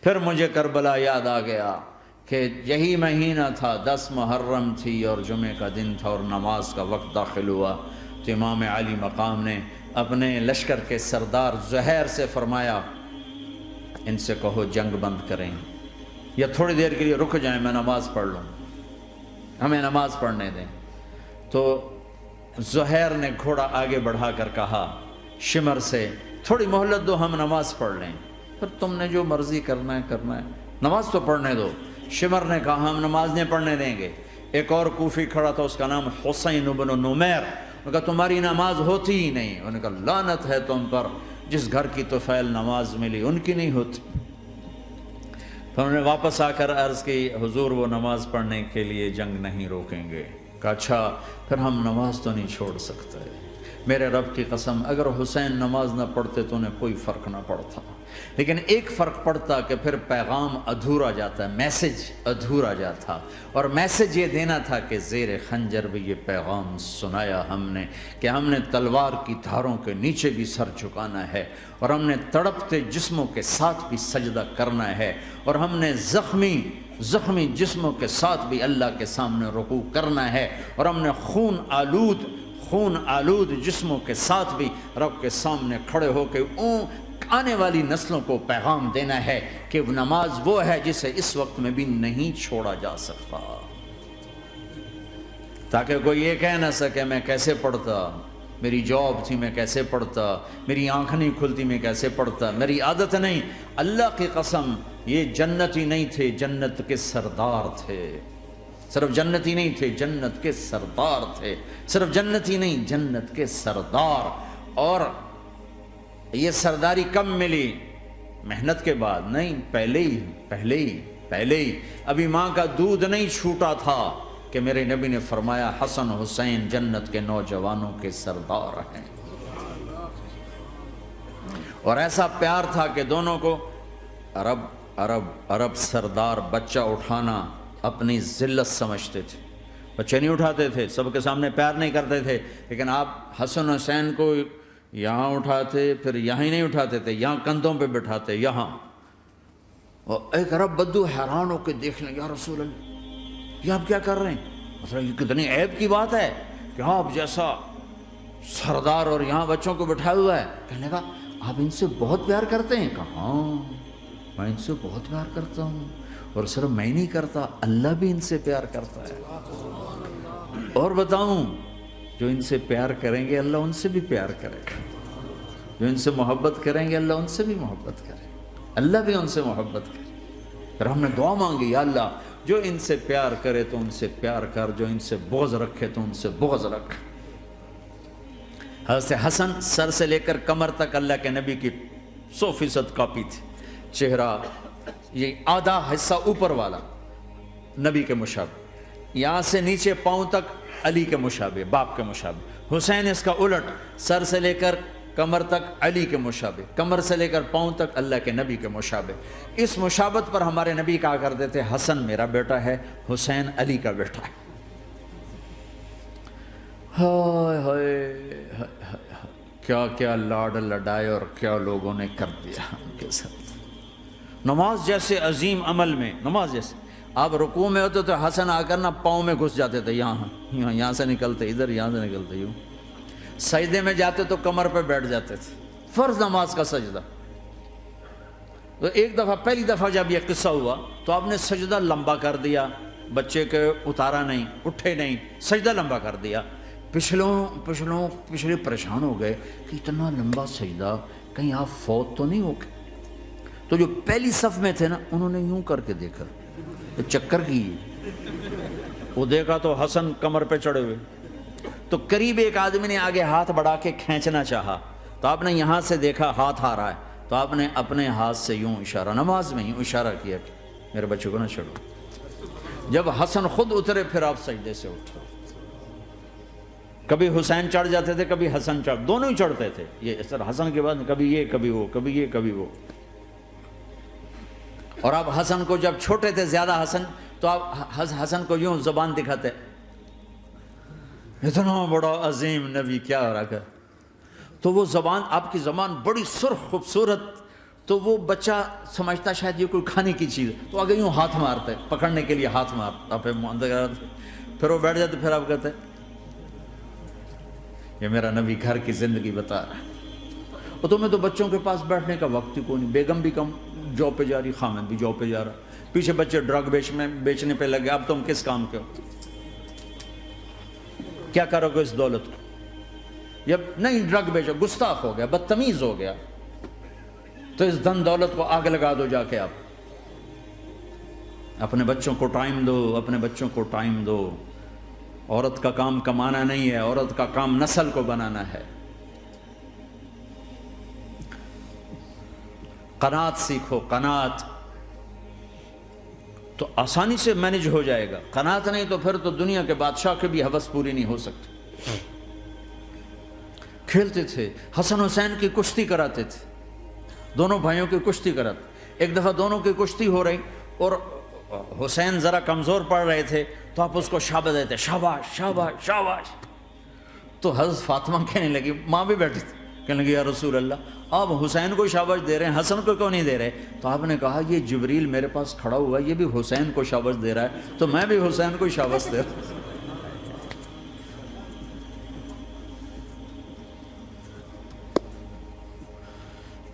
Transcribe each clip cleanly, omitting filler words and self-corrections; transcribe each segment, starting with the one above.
پھر مجھے کربلا یاد آ گیا کہ یہی مہینہ تھا، 10 محرم تھی اور جمعے کا دن تھا اور نماز کا وقت داخل ہوا، تو امام علی مقام نے اپنے لشکر کے سردار زہیر سے فرمایا ان سے کہو جنگ بند کریں یا تھوڑی دیر کے لیے رک جائیں، میں نماز پڑھ لوں، ہمیں نماز پڑھنے دیں۔ تو زہیر نے گھوڑا آگے بڑھا کر کہا شمر سے تھوڑی مہلت دو، ہم نماز پڑھ لیں، پھر تم نے جو مرضی کرنا ہے، نماز تو پڑھنے دو۔ شمر نے کہا ہم نماز نہیں پڑھنے دیں گے۔ ایک اور کوفی کھڑا تھا، اس کا نام حسین بن نمیر، انہوں نے کہا تمہاری نماز ہوتی ہی نہیں۔ انہوں نے کہا لعنت ہے تم پر، جس گھر کی طفیل نماز ملی ان کی نہیں ہوتی۔ پھر انہوں نے واپس آ کر عرض کی حضور وہ نماز پڑھنے کے لیے جنگ نہیں روکیں گے۔ کہا اچھا پھر ہم نماز تو نہیں چھوڑ سکتے، میرے رب کی قسم اگر حسین نماز نہ پڑھتے تو انہیں کوئی فرق نہ پڑتا، لیکن ایک فرق پڑتا کہ پھر پیغام ادھورا جاتا، میسج ادھورا جاتا، اور میسج یہ دینا تھا کہ زیر خنجر بھی یہ پیغام سنایا ہم نے کہ ہم نے تلوار کی دھاروں کے نیچے بھی سر جھکانا ہے، اور ہم نے تڑپتے جسموں کے ساتھ بھی سجدہ کرنا ہے، اور ہم نے زخمی جسموں کے ساتھ بھی اللہ کے سامنے رکوع کرنا ہے، اور ہم نے خون آلود جسموں کے ساتھ بھی رب کے سامنے کھڑے ہو کے آنے والی نسلوں کو پیغام دینا ہے کہ نماز وہ ہے جسے اس وقت میں بھی نہیں چھوڑا جا سکتا، تاکہ کوئی یہ کہہ نہ سکے میں کیسے پڑھتا، میری جاب تھی میں کیسے پڑھتا، میری آنکھ نہیں کھلتی میں کیسے پڑھتا، میری عادت نہیں۔ اللہ کی قسم یہ جنتی نہیں تھے، جنت کے سردار تھے، صرف جنتی نہیں تھے، جنت کے سردار تھے، صرف جنتی نہیں جنت کے سردار۔ اور یہ سرداری کب ملی؟ محنت کے بعد نہیں، پہلے ہی ابھی ماں کا دودھ نہیں چھوٹا تھا کہ میرے نبی نے فرمایا حسن حسین جنت کے نوجوانوں کے سردار ہیں، اور ایسا پیار تھا کہ دونوں کو عرب سردار بچہ اٹھانا اپنی ذلت سمجھتے تھے، بچے نہیں اٹھاتے تھے، سب کے سامنے پیار نہیں کرتے تھے، لیکن آپ حسن حسین کو یہاں اٹھاتے پھر یہاں ہی نہیں اٹھاتے تھے، یہاں کندھوں پہ بٹھاتے، یہاں۔ اور ایک عرب بدو حیران ہو کے دیکھ لیں، یا رسول اللہ یہ آپ کیا کر رہے ہیں؟ مطلب یہ کتنی عیب کی بات ہے کہ آپ جیسا سردار اور یہاں بچوں کو بٹھایا ہوا ہے۔ کہنے لگا آپ ان سے بہت پیار کرتے ہیں؟ کہا ہاں میں ان سے بہت پیار کرتا ہوں، اور صرف میں نہیں کرتا، اللہ بھی ان سے پیار کرتا ہے۔ اور بتاؤں جو ان سے پیار کریں گے اللہ ان سے بھی پیار کرے گا، جو ان سے محبت کریں گے اللہ ان سے بھی محبت کرے، اللہ بھی ان سے محبت کرے۔ پھر ہم نے دعا مانگی یا اللہ جو ان سے پیار کرے تو ان سے پیار کر، جو ان سے بغض رکھے تو ان سے بغض رکھ۔ حضرت حسن سر سے لے کر کمر تک اللہ کے نبی کی 100% کاپی تھی، چہرہ یہ آدھا حصہ اوپر والا نبی کے مشابہ، یہاں سے نیچے پاؤں تک علی کے مشابہ، باپ کے مشابہ۔ حسین اس کا الٹ، سر سے لے کر کمر تک علی کے مشابہ، کمر سے لے کر پاؤں تک اللہ کے نبی کے مشابہ۔ اس مشابہت پر ہمارے نبی کہا کرتے تھے حسن میرا بیٹا ہے، حسین علی کا بیٹا ہے۔ ہائے ہائے کیا کیا لاڈ لڈائے اور کیا لوگوں نے کر دیا ان کے ساتھ۔ نماز جیسے عظیم عمل میں، نماز جیسے آپ رکوع میں ہوتے تو حسن آ کر نہ پاؤں میں گھس جاتے تھے، یہاں سے نکلتے ادھر، یہاں سے نکلتے یوں، سجدے میں جاتے تو کمر پہ بیٹھ جاتے تھے، فرض نماز کا سجدہ۔ تو ایک دفعہ پہلی دفعہ جب یہ قصہ ہوا تو آپ نے سجدہ لمبا کر دیا، بچے کے اتارا نہیں، اٹھے نہیں، سجدہ لمبا کر دیا۔ پچھلے پریشان ہو گئے کہ اتنا لمبا سجدہ کہیں آپ فوت تو نہیں ہو گئے۔ تو جو پہلی صف میں تھے نا انہوں نے یوں کر کے دیکھا، چکر کی وہ دیکھا تو حسن کمر پہ چڑھے ہوئے، تو قریب ایک آدمی نے آگے ہاتھ بڑھا کے کھینچنا چاہا، تو آپ نے یہاں سے دیکھا ہاتھ آ رہا ہے، تو آپ نے اپنے ہاتھ سے یوں اشارہ، نماز میں یوں اشارہ کیا کہ میرے بچے کو نہ چڑھو۔ جب حسن خود اترے پھر آپ سجدے سے اٹھے، کبھی حسین چڑھ جاتے تھے کبھی حسن دونوں ہی چڑھتے تھے، یہ اس طرح حسن کے بعد کبھی یہ کبھی وہ، کبھی یہ کبھی وہ۔ اور آپ حسن کو جب چھوٹے تھے زیادہ حسن، تو آپ حسن کو یوں زبان دکھاتے، اتنا بڑا عظیم نبی کیا ہو رہا ہے، تو وہ زبان، آپ کی زبان بڑی سرخ خوبصورت تو وہ بچہ سمجھتا شاید یہ کوئی کھانے کی چیز ہے، تو آگے یوں ہاتھ مارتا ہے، پکڑنے کے لیے ہاتھ مارتا، پھر وہ بیٹھ جاتے، پھر آپ کہتے ہیں یہ میرا نبی گھر کی زندگی بتا رہا ہے۔ اور تمہیں تو بچوں کے پاس بیٹھنے کا وقت ہی کوئی نہیں، بیگم بھی کم جاب پہ جا رہی، خامد بھی جاب پہ جا رہا، پیچھے بچے ڈرگ بیچنے پہ لگے، اب تم کس کام کے ہو؟ کیا کرو گے اس دولت کو؟ یا نہیں ڈرگ بیچو، گستاخ ہو گیا، بدتمیز ہو گیا، تو اس دن دولت کو آگ لگا دو جا کے۔ آپ اپنے بچوں کو ٹائم دو، اپنے بچوں کو ٹائم دو۔ عورت کا کام کمانا نہیں ہے، عورت کا کام نسل کو بنانا ہے۔ قناعت سیکھو، قناعت تو آسانی سے مینج ہو جائے گا، قناعت نہیں تو پھر تو دنیا کے بادشاہ کی بھی ہوس پوری نہیں ہو سکتی۔ کھیلتے تھے، حسن حسین کی کشتی کراتے تھے، دونوں بھائیوں کی کشتی کراتے۔ ایک دفعہ دونوں کی کشتی ہو رہی اور حسین ذرا کمزور پڑ رہے تھے، تو آپ اس کو شاباش دیتے، شاباش شاباش شاباش۔ تو حضرت فاطمہ کہنے لگی، ماں بھی بیٹھی تھی، کہنے لگی یا رسول اللہ آپ حسین کو شاباش دے رہے ہیں، حسن کو کیوں نہیں دے رہے؟ تو آپ نے کہا یہ جبریل میرے پاس کھڑا ہوا ہے، یہ بھی حسین کو شاباش دے رہا ہے، تو میں بھی حسین کو شاباش دے رہا ہوں۔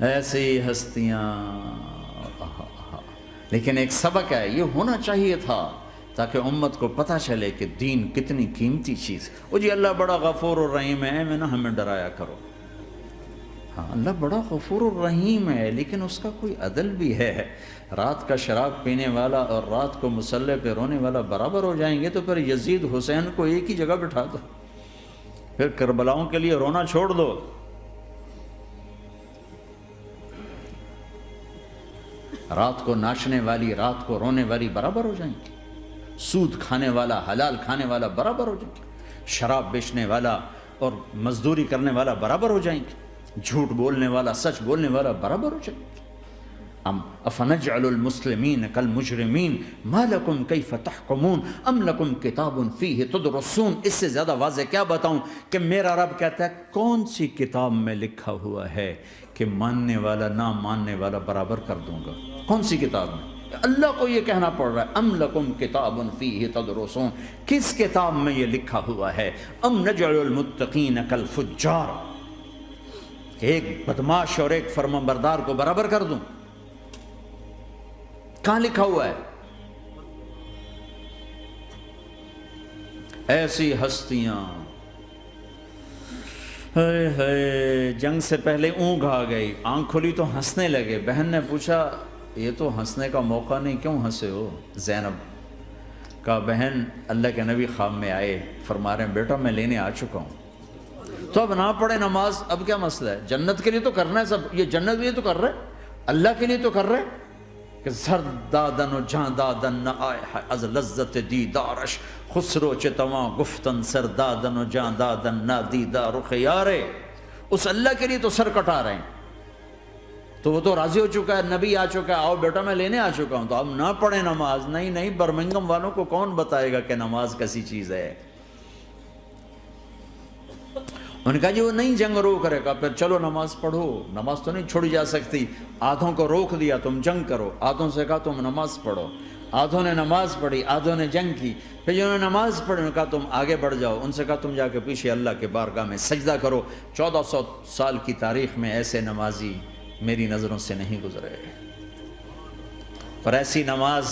ایسی ہستیاں، لیکن ایک سبق ہے، یہ ہونا چاہیے تھا تاکہ امت کو پتہ چلے کہ دین کتنی قیمتی چیز ہے۔ وہ جی اللہ بڑا غفور الرحیم ہے، میں نہ ہمیں ڈرایا کرو۔ ہاں اللہ بڑا غفور الرحیم ہے، لیکن اس کا کوئی عدل بھی ہے۔ رات کا شراب پینے والا اور رات کو مسلح پہ رونے والا برابر ہو جائیں گے، تو پھر یزید حسین کو ایک ہی جگہ بٹھا دو، پھر کربلاؤں کے لیے رونا چھوڑ دو۔ رات کو ناچنے والی، رات کو رونے والی برابر ہو جائیں گے، سود کھانے والا، حلال کھانے والا برابر ہو جائیں گے، شراب بیچنے والا اور مزدوری کرنے والا برابر ہو جائیں گے، جھوٹ بولنے والا، سچ بولنے والا برابر ہو جائیں گے۔ افنجعل المسلمین کالمجرمین ما لکم کیف تحکمون ام لکم کتاب فیہ تدرسون۔ اس سے زیادہ واضح کیا بتاؤں کہ میرا رب کہتا ہے کون سی کتاب میں لکھا ہوا ہے کہ ماننے والا نہ ماننے والا برابر کر دوں گا؟ کون سی کتاب میں؟ اللہ کو یہ کہنا پڑ رہا ہے ام لکم کتاب فیہ تدرسون، کس کتاب میں یہ لکھا ہوا ہے؟ ام نجعل المتقین کالفجار، ایک بدماش اور ایک فرمانبردار کو برابر کر دوں؟ کہاں لکھا ہوا ہے؟ ایسی ہستیاں، جنگ سے پہلے اونگ آ گئی، آنکھ کھلی تو ہنسنے لگے۔ بہن نے پوچھا یہ تو ہنسنے کا موقع نہیں، کیوں ہنسے ہو؟ زینب کہا بہن اللہ کے نبی خواب میں آئے، فرما رہے ہیں بیٹا میں لینے آ چکا ہوں، تو اب نہ پڑھے نماز، اب کیا مسئلہ ہے؟ جنت کے لیے تو کرنا ہے سب، یہ جنت کے لیے تو کر رہے، اللہ کے لیے تو کر رہے کہ سر دادن و جان دادن نہ آئے از لذت دیدارش، خسرو چتواں گفتن سر دادن و جان دادن نہ دیدار رخ یارے۔ اس اللہ کے لیے تو سر کٹا رہے ہیں، تو وہ تو راضی ہو چکا ہے، نبی آ چکا ہے، آؤ بیٹا میں لینے آ چکا ہوں، تو اب نہ پڑھیں نماز؟ نہیں نہیں، برمنگم والوں کو کون بتائے گا کہ نماز کیسی چیز ہے؟ انہوں نے کہا جی وہ نہیں جنگ روک کرے گا، پھر چلو نماز پڑھو، نماز تو نہیں چھوڑی جا سکتی۔ آدھوں کو روک دیا تم جنگ کرو، آدھوں سے کہا تم نماز پڑھو، آدھوں نے نماز پڑھی، آدھوں نے جنگ کی۔ پھر جنہوں نے نماز پڑھی انہوں نے کہا تم آگے بڑھ جاؤ، ان سے کہا تم جا کے پیچھے اللہ کے بارگاہ میں سجدہ کرو۔ 1400 سال کی تاریخ میں ایسے نمازی میری نظروں سے نہیں گزرے، پر ایسی نماز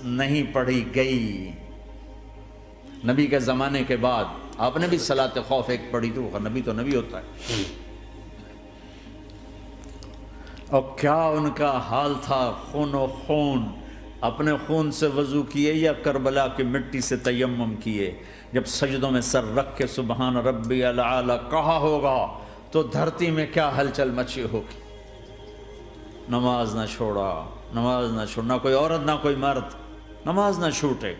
نہیں پڑھی گئی نبی کے زمانے کے بعد۔ آپ نے بھی صلاۃ خوف ایک پڑھی تھی، وہ نبی تو نبی ہوتا ہے، اور کیا ان کا حال تھا، خون و خون، اپنے خون سے وضو کیے یا کربلا کی مٹی سے تیمم کیے؟ جب سجدوں میں سر رکھ کے سبحان ربی الاعلی کہا ہوگا تو دھرتی میں کیا ہلچل مچی ہوگی۔ نماز نہ چھوڑا، نماز نہ چھوڑنا، کوئی عورت نہ کوئی مرد، نماز نہ چھوٹے۔